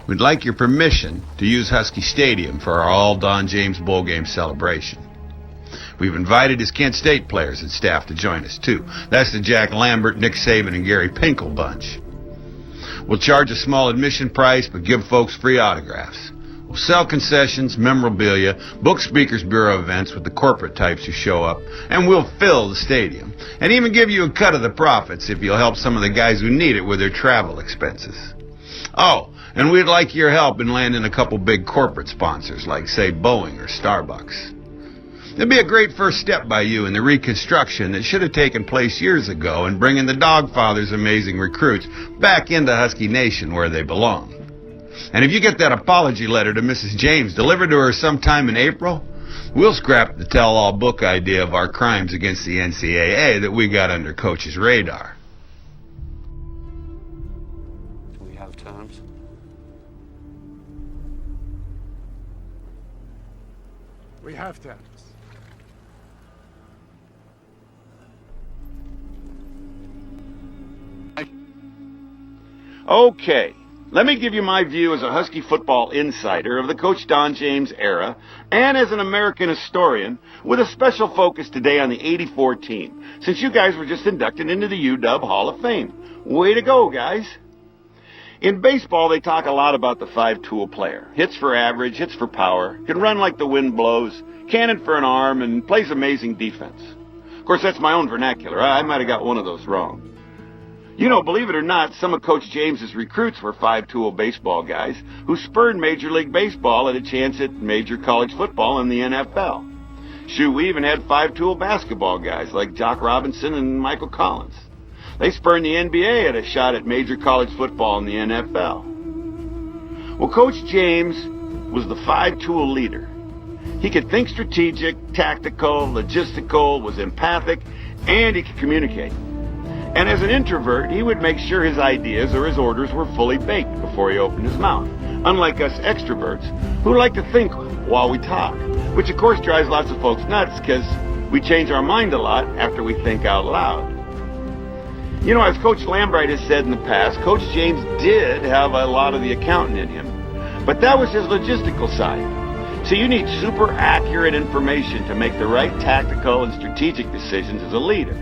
We'd like your permission to use Husky Stadium for our all-Don James Bowl game celebration. We've invited his Kent State players and staff to join us, too. That's the Jack Lambert, Nick Saban, and Gary Pinkel bunch. We'll charge a small admission price, but give folks free autographs. We'll sell concessions, memorabilia, book Speakers Bureau events with the corporate types who show up, and we'll fill the stadium, and even give you a cut of the profits if you'll help some of the guys who need it with their travel expenses. Oh, and we'd like your help in landing a couple big corporate sponsors, like, say, Boeing or Starbucks. It'd be a great first step by you in the reconstruction that should have taken place years ago in bringing the Dogfather's amazing recruits back into Husky Nation where they belong. And if you get that apology letter to Mrs. James delivered to her sometime in April, we'll scrap the tell-all book idea of our crimes against the NCAA that we got under Coach's radar. Do we have terms? We have terms. Okay, let me give you my view as a Husky football insider of the Coach Don James era and as an American historian with a special focus today on the '84 team, since you guys were just inducted into the UW Hall of Fame. Way to go, guys. In baseball, they talk a lot about the five-tool player. Hits for average, hits for power, can run like the wind blows, cannon for an arm, and plays amazing defense. Of course, that's my own vernacular. I might have got one of those wrong. You know, believe it or not, some of Coach James's recruits were five-tool baseball guys who spurred Major League Baseball at a chance at major college football in the NFL. Shoot, we even had five-tool basketball guys like Jock Robinson and Michael Collins. They spurned the NBA at a shot at major college football in the NFL. Well, Coach James was the five-tool leader. He could think strategic, tactical, logistical, was empathic, and he could communicate. And as an introvert, he would make sure his ideas or his orders were fully baked before he opened his mouth, unlike us extroverts who like to think while we talk, which of course drives lots of folks nuts because we change our mind a lot after we think out loud. You know, as Coach Lambright has said in the past, Coach James did have a lot of the accountant in him, but that was his logistical side. So you need super accurate information to make the right tactical and strategic decisions as a leader.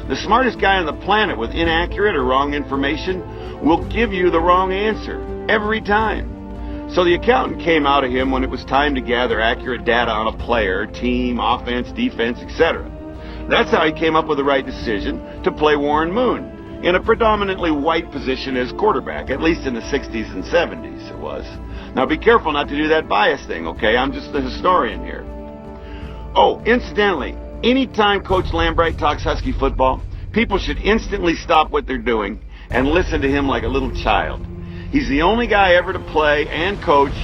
The smartest guy on the planet with inaccurate or wrong information will give you the wrong answer every time. So the accountant came out of him when it was time to gather accurate data on a player, team, offense, defense, etc. That's how he came up with the right decision to play Warren Moon in a predominantly white position as quarterback, at least in the 60s and 70s it was. Now be careful not to do that bias thing, okay? I'm just the historian here. Oh, incidentally, anytime Coach Lambright talks Husky football, people should instantly stop what they're doing and listen to him like a little child. He's the only guy ever to play and coach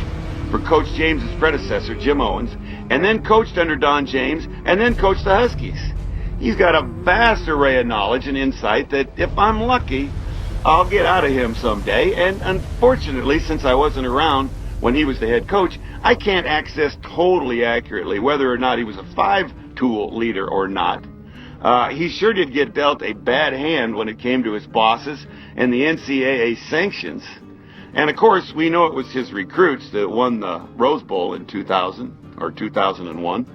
for Coach James's predecessor, Jim Owens, and then coached under Don James, and then coached the Huskies. He's got a vast array of knowledge and insight that, if I'm lucky, I'll get out of him someday. And unfortunately, since I wasn't around when he was the head coach, I can't access totally accurately whether or not he was a five-tool leader or not. He sure did get dealt a bad hand when it came to his bosses and the NCAA sanctions. And of course, we know it was his recruits that won the Rose Bowl in 2000 or 2001.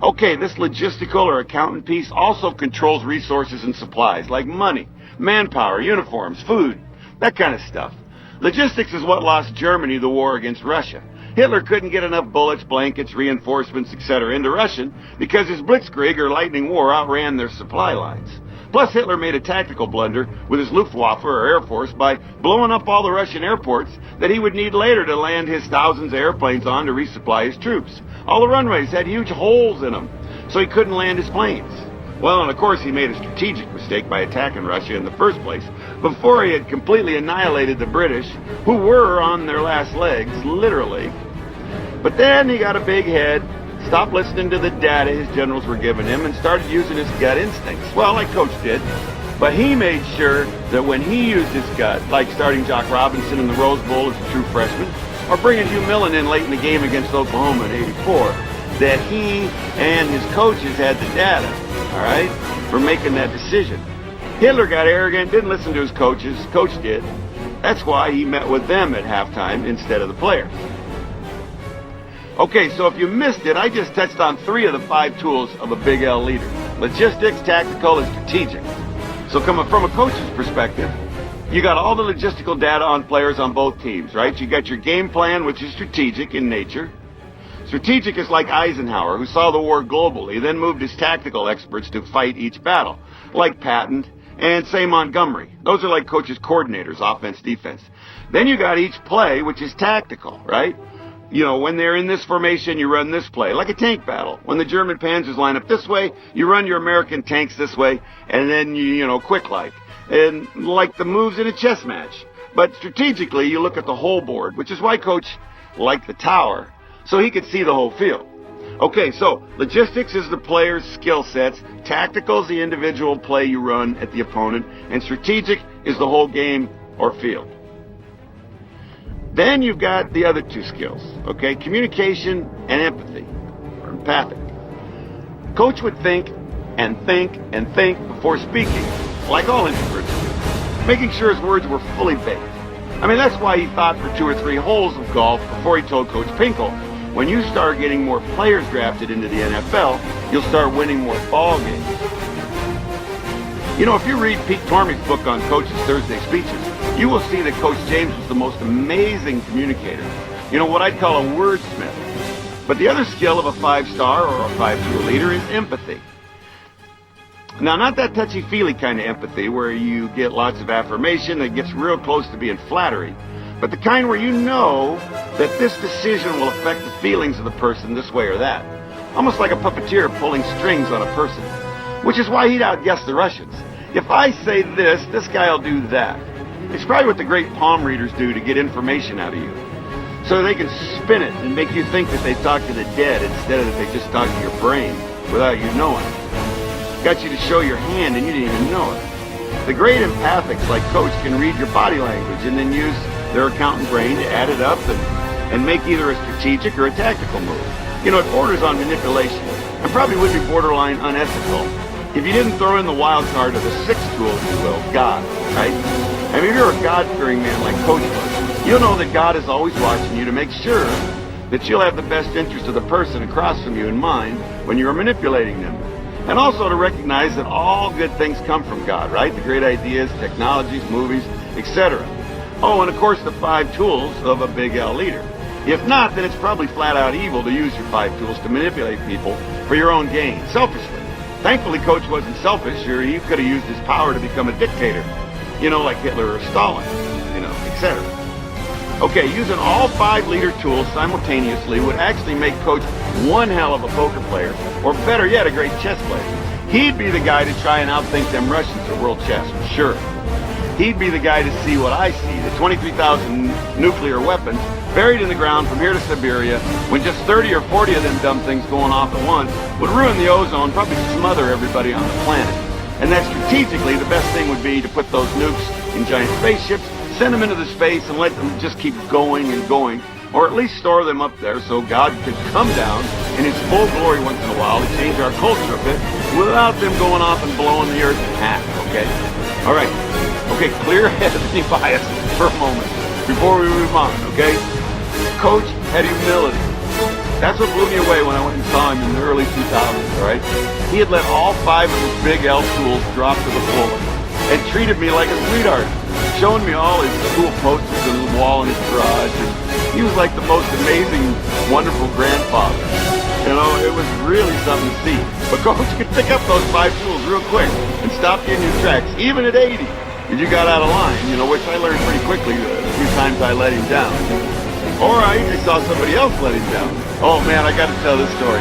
Okay, this logistical or accountant piece also controls resources and supplies like money, manpower, uniforms, food, that kind of stuff. Logistics is what lost Germany the war against Russia. Hitler couldn't get enough bullets, blankets, reinforcements, etc. into Russian because his blitzkrieg or lightning war outran their supply lines. Plus, Hitler made a tactical blunder with his Luftwaffe or Air Force by blowing up all the Russian airports that he would need later to land his thousands of airplanes on to resupply his troops. All the runways had huge holes in them, so he couldn't land his planes. Well, and of course he made a strategic mistake by attacking Russia in the first place, before he had completely annihilated the British, who were on their last legs, literally. But then he got a big head, stopped listening to the data his generals were giving him, and started using his gut instincts. Well, like Coach did. But he made sure that when he used his gut, like starting Jock Robinson in the Rose Bowl as a true freshman, or bringing Hugh Millen in late in the game against Oklahoma in '84, that he and his coaches had the data, all right, for making that decision. Hitler got arrogant, didn't listen to his coaches. Coach did. That's why he met with them at halftime instead of the players. Okay, so if you missed it, I just touched on 3 of the 5 tools of a Big L leader: logistics, tactical, and strategic. So coming from a coach's perspective, you got all the logistical data on players on both teams, right? You got your game plan, which is strategic in nature. Strategic is like Eisenhower, who saw the war globally, then moved his tactical experts to fight each battle, like Patton and, say, Montgomery. Those are like coaches' coordinators, offense, defense. Then you got each play, which is tactical, right? You know, when they're in this formation, you run this play, like a tank battle. When the German panzers line up this way, you run your American tanks this way, and then you know, quick-like. And like the moves in a chess match. But strategically, you look at the whole board, which is why Coach liked the tower, so he could see the whole field. Okay, so logistics is the player's skill sets, tactical is the individual play you run at the opponent, and strategic is the whole game or field. Then you've got the other 2 skills, okay? Communication and empathy, or empathic. Coach would think and think and think before speaking, like all introverts do, making sure his words were fully baked. I mean, that's why he thought for 2 or 3 holes of golf before he told Coach Pinkel, when you start getting more players drafted into the NFL, you'll start winning more ball games. You know, if you read Pete Tormey's book on Coach's Thursday speeches, you will see that Coach James was the most amazing communicator. You know, what I'd call a wordsmith. But the other skill of a 5-star or a 5-tool leader is empathy. Now, not that touchy-feely kind of empathy where you get lots of affirmation that gets real close to being flattery, but the kind where you know that this decision will affect the feelings of the person this way or that. Almost like a puppeteer pulling strings on a person, which is why he'd outguess the Russians. If I say this guy'll do that. It's probably what the great palm readers do to get information out of you, so they can spin it and make you think that they talk to the dead instead of that they just talk to your brain without you knowing. Got you to show your hand and you didn't even know it. The great empathics like Coach can read your body language and then use their accountant brain to add it up and make either a strategic or a tactical move. You know, it borders on manipulation and probably would be borderline unethical if you didn't throw in the wild card of the 6th tool, if you will, God, right? I mean, if you're a God-fearing man like Coach was, you'll know that God is always watching you to make sure that you'll have the best interest of the person across from you in mind when you're manipulating them. And also to recognize that all good things come from God, right? The great ideas, technologies, movies, etc. Oh, and of course the 5 tools of a Big L leader. If not, then it's probably flat out evil to use your 5 tools to manipulate people for your own gain, selfishly. Thankfully, Coach wasn't selfish, or he could have used his power to become a dictator. You know, like Hitler or Stalin, you know, etc. Okay, using all 5 leader tools simultaneously would actually make Coach one hell of a poker player, or better yet, a great chess player. He'd be the guy to try and outthink them Russians at world chess, for sure. He'd be the guy to see what I see, the 23,000 nuclear weapons buried in the ground from here to Siberia, when just 30 or 40 of them dumb things going off at once would ruin the ozone, probably smother everybody on the planet. And that strategically, the best thing would be to put those nukes in giant spaceships, send them into the space, and let them just keep going and going, or at least store them up there so God could come down in his full glory once in a while to change our culture a bit without them going off and blowing the earth in half, okay? All right. Okay, clear ahead of any bias for a moment before we move on, okay? Coach had humility. That's what blew me away when I went and saw him in the early 2000s, all right? He had let all 5 of his Big L tools drop to the floor and treated me like a sweetheart, showing me all his cool posters on the wall in his garage. And he was like the most amazing, wonderful grandfather. You know, it was really something to see. But Coach could pick up those 5 tools real quick and stop you in your tracks, even at 80, if you got out of line, you know, which I learned pretty quickly the few times I let him down. Or I saw somebody else let him down. Oh man, I got to tell this story.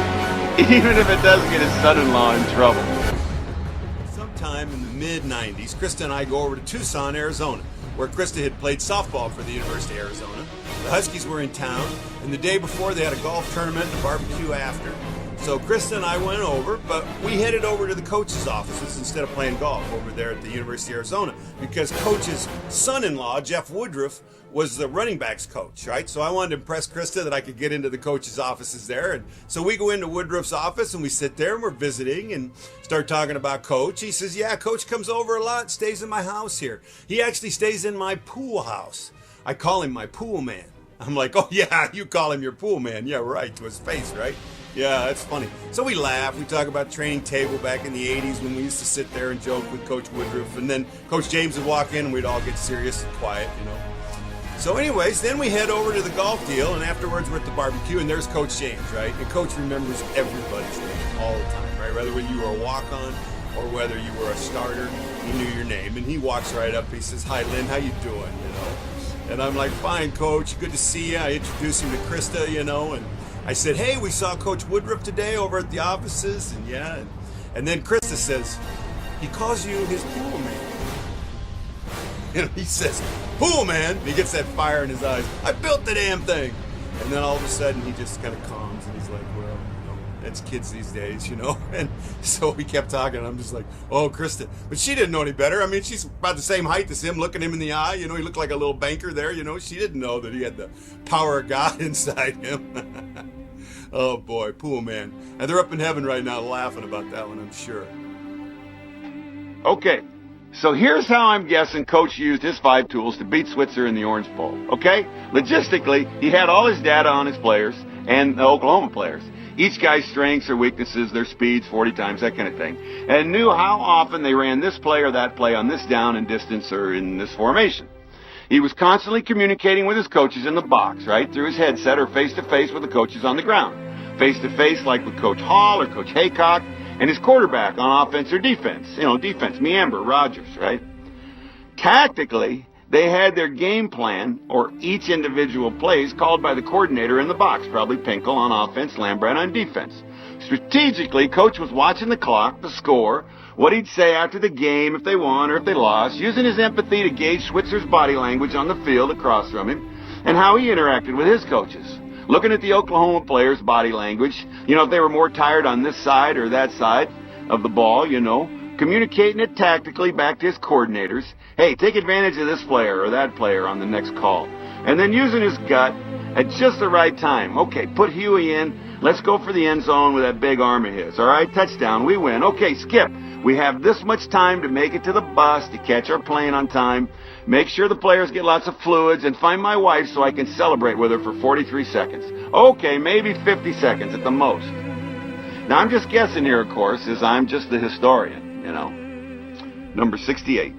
Even if it does get his son-in-law in trouble. Sometime in the mid-90s, Krista and I go over to Tucson, Arizona, where Krista had played softball for the University of Arizona. The Huskies were in town, and the day before they had a golf tournament and a barbecue after. So Krista and I went over, but we headed over to the coach's offices instead of playing golf over there at the University of Arizona because Coach's son-in-law, Jeff Woodruff, was the running backs coach, right? So I wanted to impress Krista that I could get into the coach's offices there. And so we go into Woodruff's office and we sit there and we're visiting and start talking about Coach. He says, yeah, Coach comes over a lot, stays in my house here. He actually stays in my pool house. I call him my pool man. I'm like, oh yeah, you call him your pool man. Yeah, right, to his face, right? Yeah, that's funny. So we laugh. We talk about training table back in the 80s when we used to sit there and joke with Coach Woodruff. And then Coach James would walk in and we'd all get serious and quiet, you know. So anyways, then we head over to the golf deal, and afterwards we're at the barbecue, and there's Coach James, right? And Coach remembers everybody's name all the time, right? Whether you were a walk-on or whether you were a starter, he knew your name. And he walks right up. He says, hi, Lynn, how you doing, you know? And I'm like, fine, Coach. Good to see you. I introduced him to Krista, you know, and I said, hey, we saw Coach Woodruff today over at the offices, and yeah. And then Krista says, he calls you his pool man. And he says, pool man. And he gets that fire in his eyes. I built the damn thing. And then all of a sudden he just kind of calms and he's like, well, you know, that's kids these days, you know. And so we kept talking and I'm just like, oh, Krista. But she didn't know any better. I mean, she's about the same height as him, looking him in the eye. You know, he looked like a little banker there, you know. She didn't know that he had the power of God inside him. Oh, boy, pool man. And they're up in heaven right now laughing about that one, I'm sure. Okay, so here's how I'm guessing Coach used his 5 tools to beat Switzer in the Orange Bowl, okay? Logistically, he had all his data on his players and the Oklahoma players. Each guy's strengths or weaknesses, their speeds, 40 times, that kind of thing. And knew how often they ran this play or that play on this down and distance or in this formation. He was constantly communicating with his coaches in the box, right? Through his headset or face-to-face with the coaches on the ground. Face-to-face like with Coach Hall or Coach Haycock. And his quarterback on offense or defense. You know, defense, me, Amber, Rogers, right? Tactically, they had their game plan or each individual plays called by the coordinator in the box, probably Pinkel on offense, Lambrat on defense. Strategically, Coach was watching the clock, the score, what he'd say after the game if they won or if they lost, using his empathy to gauge Switzer's body language on the field across from him, and how he interacted with his coaches. Looking at the Oklahoma players' body language, you know, if they were more tired on this side or that side of the ball, you know, communicating it tactically back to his coordinators. Hey, take advantage of this player or that player on the next call. And then using his gut at just the right time. Okay, put Huey in. Let's go for the end zone with that big arm of his. All right, touchdown, we win. Okay, Skip, we have this much time to make it to the bus to catch our plane on time. Make sure the players get lots of fluids and find my wife so I can celebrate with her for 43 seconds. Okay, maybe 50 seconds at the most. Now, I'm just guessing here, of course, as I'm just the historian, you know. Number 68.